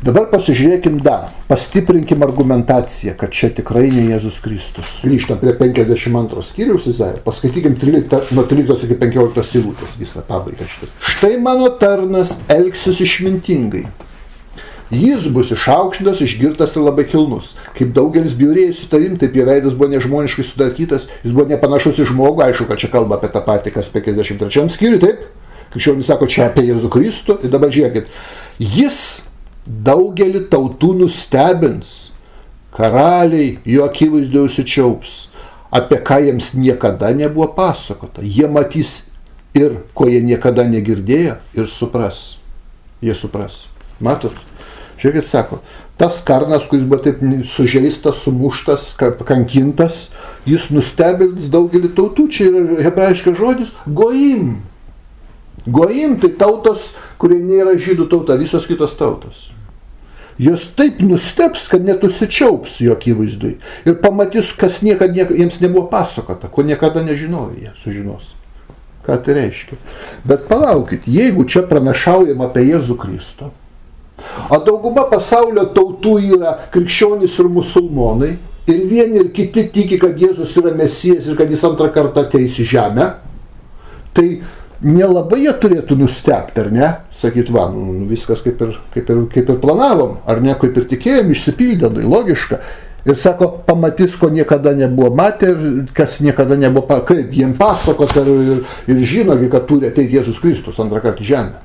Dabar pasižiūrėkim dar, pastiprinkim argumentaciją, kad čia tikrai ne Jėzus Kristus. Grįžtam prie 52 skyriaus Izaijo, paskaitykim nuo 13 iki 15 eilutės visą pabaigą šitą. Štai mano tarnas elgsis išmintingai. Jis bus išaukštintas, išgirtas ir labai kilnus. Kaip daugelis bjaurėjo su tavim, taip jo veidas buvo nežmoniškai sudarkytas, jis buvo nepanašus į žmogų, aišku, kad čia kalba apie tą patį, kas 53 skyriui, taip? Krikščionys sako, čia apie Jėzų Kristų. Ir dabar žiūrėkit, jis daugelį tautų nustebins, karaliai jo akivaizdoje užsičiaups, apie ką jiems niekada nebuvo pasakota. Jie matys ir ko jie niekada negirdėjo ir supras. Jie supras. Matot? Žiūrėkit, sako, tas karnas, kuris buvo taip sužeistas, sumuštas, kankintas, jis nustebins daugelį tautų. Čia yra hebrajiškas žodis goim. Goim tai tautos, kurie nėra žydų tauta, visos kitos tautos. Jos taip nustebs, kad net užsičiaups jo akivaizdui. Ir pamatys, kas niekada jiems nebuvo pasakota, ko niekada nežinojo, jie sužinos. Ką tai reiškia? Bet palaukit, jeigu čia pranašaujama apie Jėzų Kristų, o dauguma pasaulio tautų yra krikščionys ir musulmonai, ir vieni ir kiti tiki, kad Jėzus yra Mesijas ir kad jis antrą kartą ateis į žemę, tai nelabai jie turėtų nustebti, ar ne? Sakyt, va, viskas kaip ir planavom, ar ne, kaip ir tikėjom, išsipildė, logiška. Ir sako, pamatys, ko niekada nebuvo matę ir kas niekada nebuvo, kaip jiem pasakot ir žino, kad turi ateiti Jėzus Kristus antrą kartą į žemę.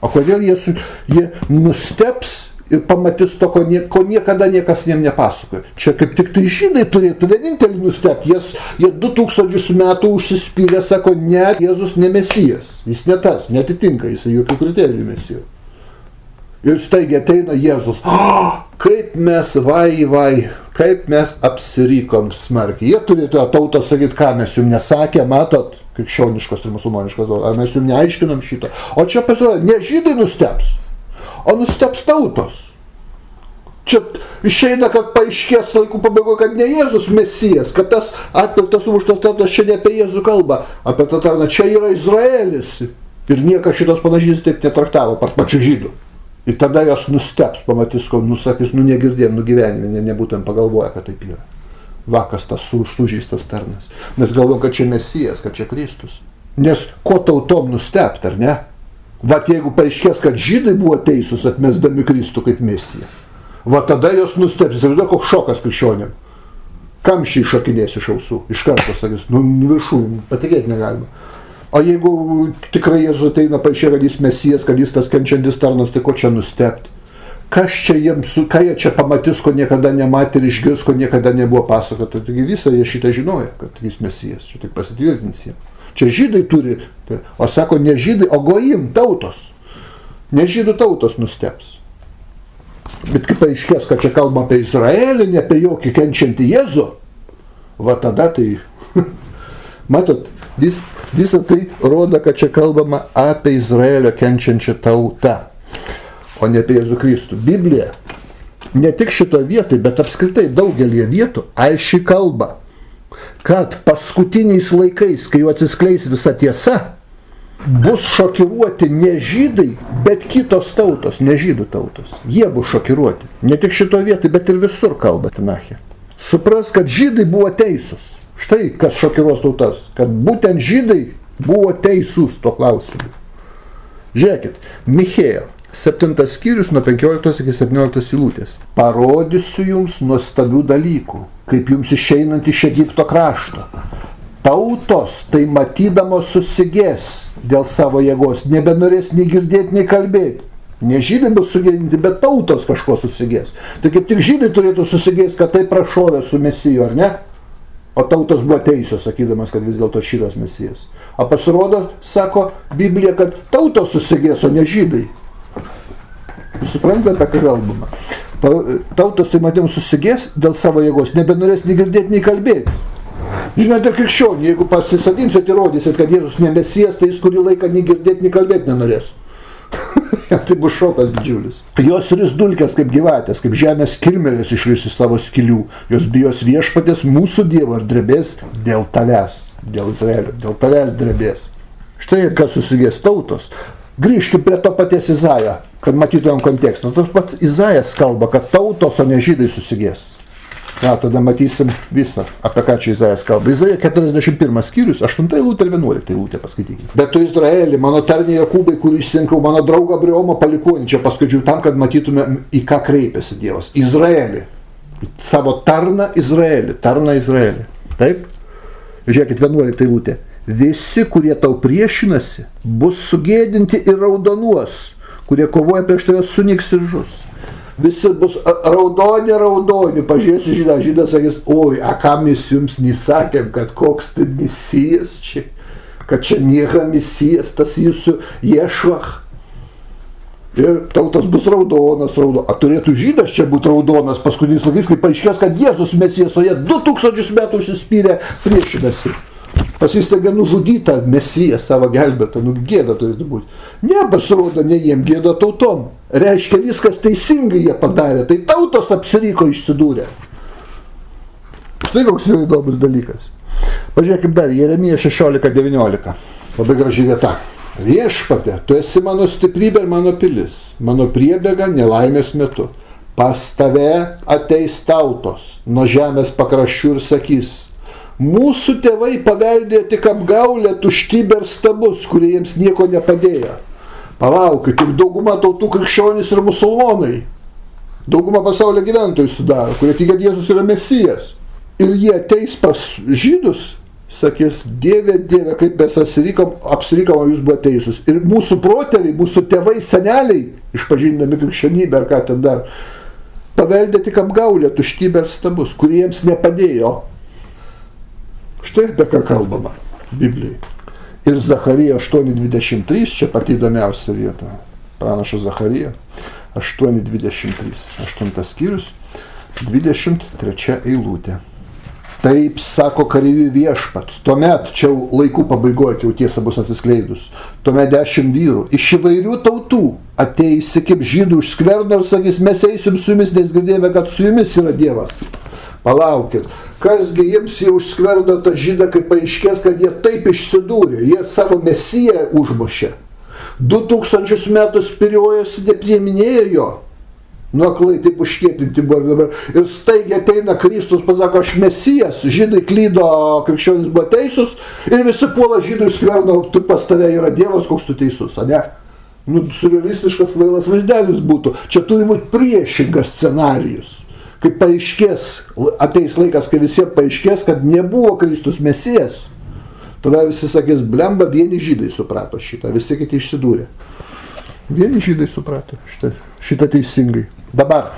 O kodėl jie nustebs ir pamatys to, ko niekada niekas jiem nepasakoja. Čia kaip tik tai žydai turėtų vienintelį nustebti. Jie 2000 metų užsispyrė, sako, ne, Jėzus ne Mesijas. Jis ne tas, netitinka, jis jokių kriterijų Mesijų. Ir staigiai ateina Jėzus. Kaip mes, kaip mes apsirykom smarkiai. Jie turėtų tautą sakyti, ką mes jums nesakė, matot, krikščioniškos ir musulmoniškos, ar mes jums neaiškinom šito. O čia pasirodė, ne žydai nustebs, o nustebs tautos. Čia išeina, kad paaiškės laikų pabaigoje, kad ne Jėzus Mesijas, kad tas atpirktas sumuštas tarnas čia ne apie Jėzų kalba, apie tą tarną, čia yra Izraelis. Ir niekas šitos panašys taip netraktavo, pačių žydų. Ir tada jos nustebs, pamatys, ko nusakys, negirdėjom, gyvenime, nebūtum pagalvoję, kad taip yra. Vakas tas sužeistas tarnas. Mes galvom, kad čia Mesijas, kad čia Kristus. Nes ko tautom nustebti, ar ne? Vat jeigu paaiškės, kad žydai buvo teisūs atmesdami Kristų kaip Mesiją, va tada jos nustebs. Įsivaizduoju, koks šokas krikščionėm. Kamščiai šakinės iš ausų. Iš karto sakys, viršų, patikėti negalima. O jeigu tikrai Jėzus ateina paaiškė, kad jis Mesijas, kad jis tas kenčiantis tarnas, tai ko čia nustebti? Ką jie čia pamatys, ko niekada nematė ir išgirs, ko niekada nebuvo pasakota. Taigi visą jie šitą žinojo, kad jis Mesijas. Čia tik pasitvirtins jie. Čia žydai turi, o sako ne žydai, o gojim tautos. Ne žydų tautos nustebs. Bet kaip paaiškės, kad čia kalba apie Izraelį, ne apie jokį kenčiantį Jėzų, va tada tai, matot, visą tai rodo, kad čia kalbama apie Izraelio kenčiančią tautą, o ne apie Jėzų Kristų. Biblija ne tik šito vietai, bet apskritai daugelį vietų aiškiai kalba, kad paskutiniais laikais, kai jau atsiskleis visa tiesa, bus šokiruoti ne žydai, bet kitos tautos, ne žydų tautos. Jie bus šokiruoti. Ne tik šito vietai, bet ir visur kalba Tinachė. Supras, kad žydai buvo teisūs. Štai kas šokiruos tautas, kad būtent žydai buvo teisūs to klausimu. Žiūrėkit, Michėjo, 7 skyrius nuo 15 iki 17 eilutės. Parodysiu jums nuostabių dalykų, kaip jums išeinant iš Egipto krašto. Tautos tai matydamos susigės dėl savo jėgos, nebenorės nei girdėti, nei kalbėti. Ne žydai bus sugėdinti, bet tautos kažko susigės. Tai kaip tik žydai turėtų susigės, kad tai prašovė su Mesiju, ar ne? O tautos buvo teisios, sakydamas, kad vis dėlto šitas Mesijas. O pasirodo, sako Biblija, kad tautos susigės, o ne žydai. Jūs suprantate, apie ką kalbama. Tautos tai matėm susigės dėl savo jėgos, nebenorės nei girdėti, nei kalbėti. Žinote, krikščionį, jeigu pasisadinsit ir rodysit, kad Jėzus ne Mesijas, tai jis kurį laiką nei girdėti, nei kalbėti nenorės. Tai bus šokas didžiulis. Jos ris dulkės kaip gyvatės, kaip žemės kirmelės išris iš savo skilių. Jos bijos viešpatės mūsų Dievo ir drebės dėl tavęs, dėl Izraelio, dėl tavęs drebės. Štai kas susigės tautos. Grįžkim prie to paties Izaijo. kad matytumėm kontekstą. Tas pats Izaijas kalba, kad tautos, o ne žydai susigės. Na, tada matysim visą, apie ką čia Izaijas kalba. Izaijas 41 skyrius, 8 eilutė ir 11 eilutė, paskaitykime. Bet tu Izraeli, mano tarnė Jakūbai, kurį išsinkau, mano draugą Abraomą palikuonį, čia paskaičiau tam, kad matytume, į ką kreipiasi Dievas. Izraeli, savo tarną Izraelį, taip? Žiūrėkit, 11 eilutė. Visi, kurie tau priešinasi, bus sugėdinti ir raudonuos, kurie kovoja prieš tave sunyks ir žus. Visi bus raudoni, pažiūrėsiu žydą, žydas sakys, oi, a ką mes jums nesakėm, kad koks tai misijas čia, kad čia nėra misijas, tas jūsų Ješuach. Ir tautas bus raudonas. A turėtų žydas čia būti raudonas paskutinis laikais, kai paaiškės, kad Jėzus Mesijas, o jie 2000 metų užsispyrę priešinasi. Pasistengė nužudytą Mesiją, savo gelbėtą, gėda turėtų būti. Ne, pasirodo, ne jiem gėda tautom. Reiškia, viskas teisingai jie padarė, tai tautos apsiriko išsidūrė. Štai koks yra įdomus dalykas. Pažiūrėkime dar, Jeremija 16:19. Labai graži vieta. Viešpatie, tu esi mano stiprybė ir mano pilis, mano priebėga nelaimės metu. Pas tave ateis tautos, nuo žemės pakraščių ir sakys, mūsų tėvai paveldėjo tik apgaulę, tuštybę ir stabus, kurie jiems nieko nepadėjo. Palaukit, tik dauguma tautų krikščionys ir musulmonai. Dauguma pasaulio gyventojų sudaro, kurie tiki, kad Jėzus yra Mesijas. Ir jie ateis pas žydus, sakys, Dieve, kaip mes apsirikom, jūs buvo teisūs. Ir mūsų protėviai, mūsų tėvai, seneliai, išpažindami krikščionybę ar ką ten dar, paveldė tik apgaulę, tuštybę ir stabus, kurie jiems nepadėjo. Štai apie ką kalbama Biblijai. Ir Zacharija 8:23, čia pati įdomiausia vieta. Pranašo Zacharija 8:23, 8 skyrius, 23 eilutė. Taip sako kareivių viešpats, tuomet, čia laikų pabaigoje, kai jau tiesa bus atsiskleidus, tuomet 10 vyrų iš įvairių tautų ateisi kaip žydų iš skverno ir sakys, mes eisim su jumis, nes girdėjome, kad su jumis yra Dievas. Palaukit, kasgi jiems jau užskverdo tą žydą, kai paaiškės, kad jie taip išsidūrė, jie savo Mesiją užmušė. 2000 metų spiriojosi, neprieminėjo jo. Nuoklai taip užkėtinti buvo dabar. Ir staigiai ateina Kristus, pasako, aš Mesijas, žydai klydo, krikščionys buvo teisūs, ir visi puola žydų skverno, tu pas tave yra Dievas, koks tu teisus, ne? Surrealistiškas vailas vaizdelis būtų. Čia turi būti priešingas scenarijus. Kai paaiškės, ateis laikas, kai visiems paaiškės, kad nebuvo Kristus Mesijas, tada visi sakys, blemba, vieni žydai suprato šitą, visi kiti išsidūrė. Vieni žydai suprato šitą teisingai. Dabar,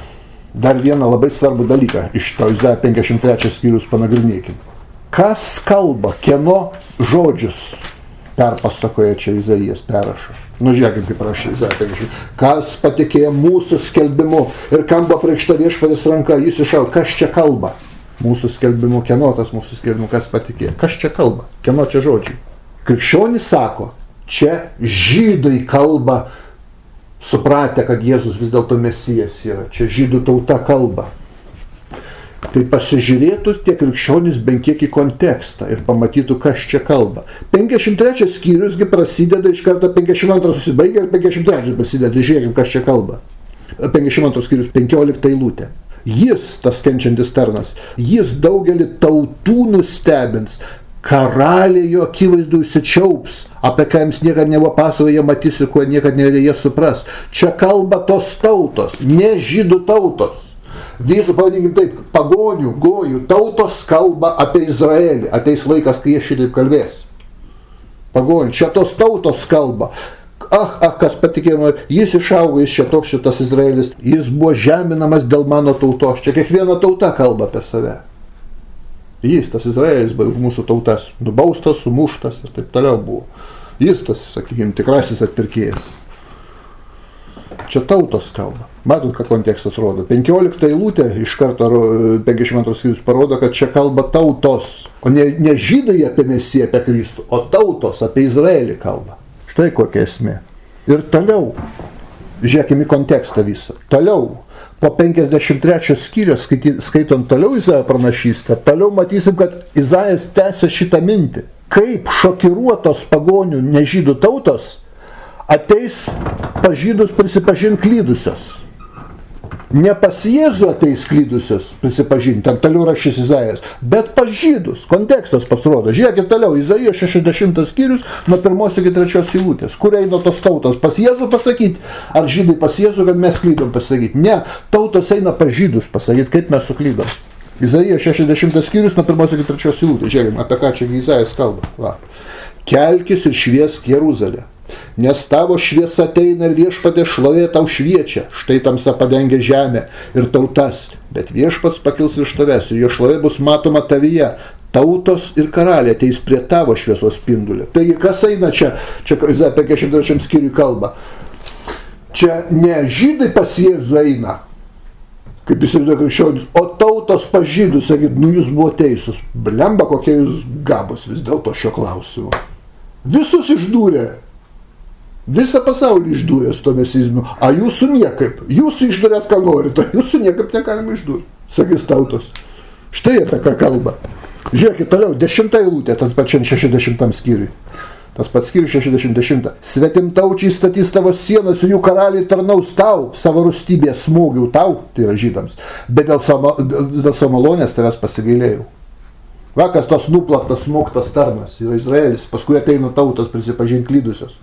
dar vieną labai svarbų dalyką iš to Izaijo 53 skyrius panagrinėkim. Kas kalba, kieno žodžius perpasakoja čia Izaijas, perrašo? Žiūrėkim, kaip rašė Izaijas. Kas patikėjo mūsų skelbimu ir kam buvo apreikšta viešpaties ranka, jis išaugo. Kas čia kalba? Mūsų skelbimu, kieno tas mūsų skelbimu, kas patikėjo? Kas čia kalba? Kieno čia žodžiai? Krikščionys sako, čia žydai kalba, supratę, kad Jėzus vis dėlto Mesijas yra. Čia žydų tauta kalba. Tai pasižiūrėtų tie krikščionys bent kiek į kontekstą ir pamatytų, kas čia kalba. 53 skyriusgi prasideda iš karto, 52 susibaigia ir 53 prasideda. Žiūrėkim, kas čia kalba. 52 skyrius, 15 eilutė. Jis, tas kenčiantis tarnas, jis daugelį tautų nustebins, karaliai jo akivaizdų įsičiaups, apie ką jiems niekad nebuvo pasakoję, jie matys ir kuo niekad nereikia supras. Čia kalba tos tautos, ne žydų tautos. Visų, pavadinkim taip, pagonių, gojų tautos kalba apie Izraelį. Ateis laikas, kai jie šitaip kalbės. Pagonių, čia tos tautos kalba. Kas patikėjimo, jis išaugo, jis čia toks šitas Izraelis, jis buvo žeminamas dėl mano tautos. Čia kiekviena tauta kalba apie save. Jis, tas Izraelis, buvo už mūsų tautas, nubaustas, sumuštas ir taip toliau buvo. Jis tas, sakykime, tikrasis atpirkėjas. Čia tautos kalba. Matot, ką kontekstas rodo. 15 eilutė iš karto 52 skyrius parodo, kad čia kalba tautos, o ne žydai apie Mesiją, apie Kristų, o tautos apie Izraelį kalba. Štai kokia esmė. Ir toliau, žiūrėkime į kontekstą visą. Toliau, po 53 skyrius, skaitant toliau Izaijo pranašystę, toliau matysim, kad Izaijas tęsia šitą mintį. Kaip šokiruotos pagonių nežydų tautos ateis pas žydus prisipažinti klydusios. Ne pas Jėzų ateis klydusios prisipažinti, ten toliau rašys Izaijas, bet pas žydus. Kontekstas pats rodo. Žiūrėkit toliau, Izaijo 60 skyrius nuo 1 iki 3 eilutės. Kur eina tos tautos? Pas Jėzų pasakyti? Ar žydai pas Jėzų, kad mes klydom pasakyti? Ne, tautos eina pas žydus pasakyti, kaip mes suklydom. Izaijo 60 skyrius nuo 1 iki 3 eilutės. Žiūrėkime, apie ką čia Izaijas kalba. Va. Kelkis ir šviesk Jeruzalę. Nes tavo šviesa ateina ir Viešpatie šlovė tau šviečia, štai tamsa padengia žemę ir tautas, bet Viešpats pakils virš tavęs ir jo šlovė bus matoma tavyje, tautos ir karaliai ateis prie tavo šviesos spindulio. Taigi kas eina čia Izaija 53 skyriui kalba, čia ne žydai pas Jėzų eina, kaip įsivaizduoja krikščionis, o tautos pas žydus, sakyt, jūs buvo teisūs, blemba kokie jūs gabus vis dėlto šio klausimu. Visus išdūrė. Visą pasaulį išdūrė su to mesizmu. A jūsų niekaip. Jūs išdūrėt, ką norite. Jūsų niekaip negalima išdūrti. Sakys tautos. Štai apie ką kalba. Žiūrėkit toliau. 10 eilutė, tas pačiam 60 skyriui. Tas pats skyrius 60. Svetimtaučiai statys tavo sienas ir jų karaliai tarnaus tau, savo rūstybėje smūgiau tau, tai yra žydams. Bet dėl savo malonės tavęs pasigailėjau. Vakas tos nuplaktas, smogtas tarnas yra Izraelis. Paskui ateina tautos prisipažinti klydusios.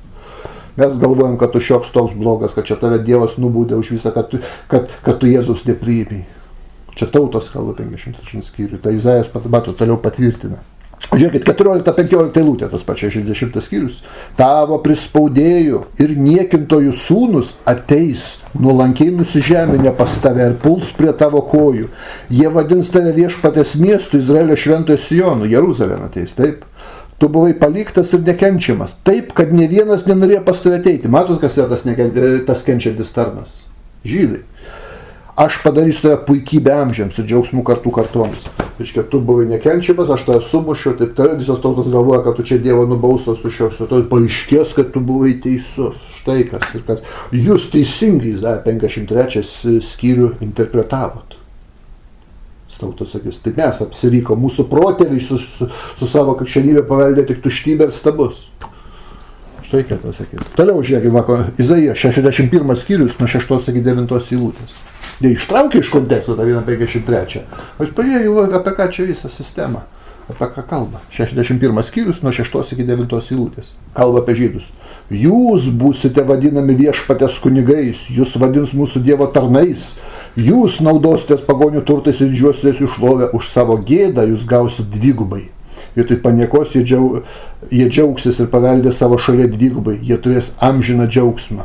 Mes galvojam, kad tu šioks toks blogas, kad čia tave Dievas nubaudė už visą, kad tu Jėzus nepriėmei. Čia tautos kalba 53 skyriui. Tai Izaijas toliau patvirtina. Žiūrėkit, 14-15 eilutė, tas pačias 60 skyrius. Tavo prispaudėjų ir niekintojų sūnus ateis, nuolankiai nusižeminę pas tave ir puls prie tavo kojų. Jie vadins tave Viešpatės miestu, Izraelio šventojo Sionų, Jeruzalėn ateis, taip. Tu buvai paliktas ir nekenčiamas, taip, kad ne vienas nenorėjo pas tave ateiti. Matot, kas yra tas kenčiantis tarnas? Žydai. Aš padarysiu tave puikybę amžiams ir džiaugsmų kartų kartoms. Reiškia, tu buvai nekenčiamas, aš tave sumušiu, taip tave visos tautos galvoja, kad tu čia Dievo nubaustas, tu šioks, tu paaiškės, kad tu buvai teisus. Štai kas. Ir kad jūs teisingai, 53 skyrių interpretavot. Tautos sakys, tai mes apsiryko, mūsų protėviai su savo krikščionybė paveldė tik tuštybę ir stabus. Štai ką tas sakys. Toliau žiūrėkime, Izaija 61 skyrius nuo 6 iki 9 eilutės. Jie ištraukė iš konteksto tą 153. O jūs pažiūrėkite, apie ką čia visą sistemą. Apie ką kalba? 61 skyrius nuo 6 iki 9 eilutės. Kalba apie žydus. Jūs būsite vadinami Viešpatės kunigais, jūs vadins mūsų Dievo tarnais. Jūs naudositės pagonių turtais ir didžiuositės jų šlovę, už savo gėdą jūs gausit dvigubai. Vietoj paniekos jie džiaugsis ir paveldė savo šalia dvigubai, jie turės amžiną džiaugsmą.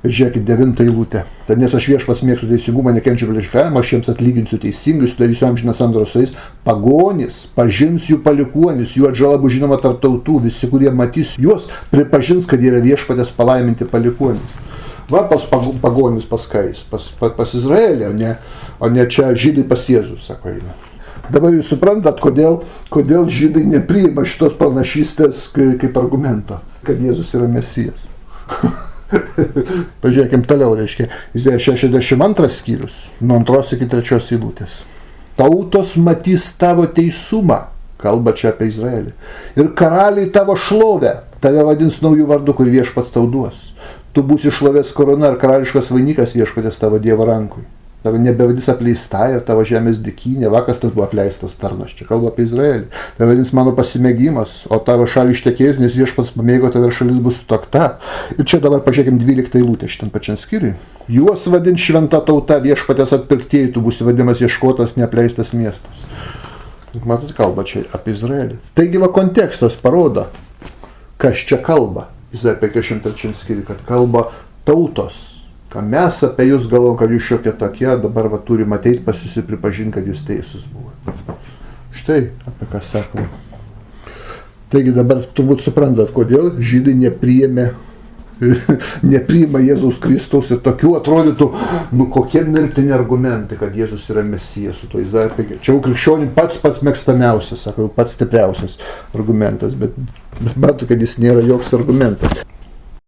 Ir žiūrėkit 9 eilutę. Tad nes aš Viešpats mėgstu teisingumą, nekenčiu prieštaravimą, aš jiems atlyginsiu teisingai, sudarysiu amžiną sandorą su jais. Pagonys pažins jų palikuonis, jų atžala bus žinoma tarp tautų, visi, kurie matys juos, pripažins, kad jie yra Viešpatės palaiminti palikuonis. Va pas pagonis paskais, pas Izraelį, o ne čia žydai pas Jėzų, sako eina. Dabar jūs suprantat, kodėl žydai nepriima šitos pranašystės kaip argumento, kad Jėzus yra Mesijas. Pažiūrėkim toliau, reiškia, Izaija 62 skyrius, nuo 2 iki 3 eilutės. Tautos matys tavo teisumą, kalba čia apie Izraelį, ir karaliai tavo šlovę, tave vadins naujų vardų, kur Viešpats tau duos. Tu būsi šlovės korona ir karališkas vainikas Viešpatės tavo Dievo rankui. Tave nebevadins apleista ir tavo žemės dykynė, vakas tas buvo apleistas tarnas, čia kalba apie Izraelį. Tave vadins mano pasimėgimas, o tavo šalį ištekėjus, nes Viešpats pamėgo tave ir šalis bus sutuokta. Ir čia dabar pažiūrėkim 12 eilutę šitam pačiam skyriui. Juos vadins šventa tauta, Viešpatės atpirktieji, tu būsi vadinamas ieškotas, neapleistas miestas. Matot, kalba čia apie Izraelį. Taigi va kontekstas parodo, kas čia kalba. Izaija 53 skyriui, kad kalba tautos. Ką mes apie jūs galvom, kad jūs šiokie tokie, dabar va turim ateiti pas jūs ir pripažinti, kad jūs teisus buvote. Štai apie ką sakome. Taigi dabar turbūt suprantat, kodėl žydai nepriima Jėzaus Kristaus ir tokių atrodytų, kokie mirtini argumentai, kad Jėzus yra Mesijas su to Izaija 53. Čia jau krikščionį pats mėgstamiausias, sakau, pats stipriausias argumentas, bet matau, kad jis nėra joks argumentas.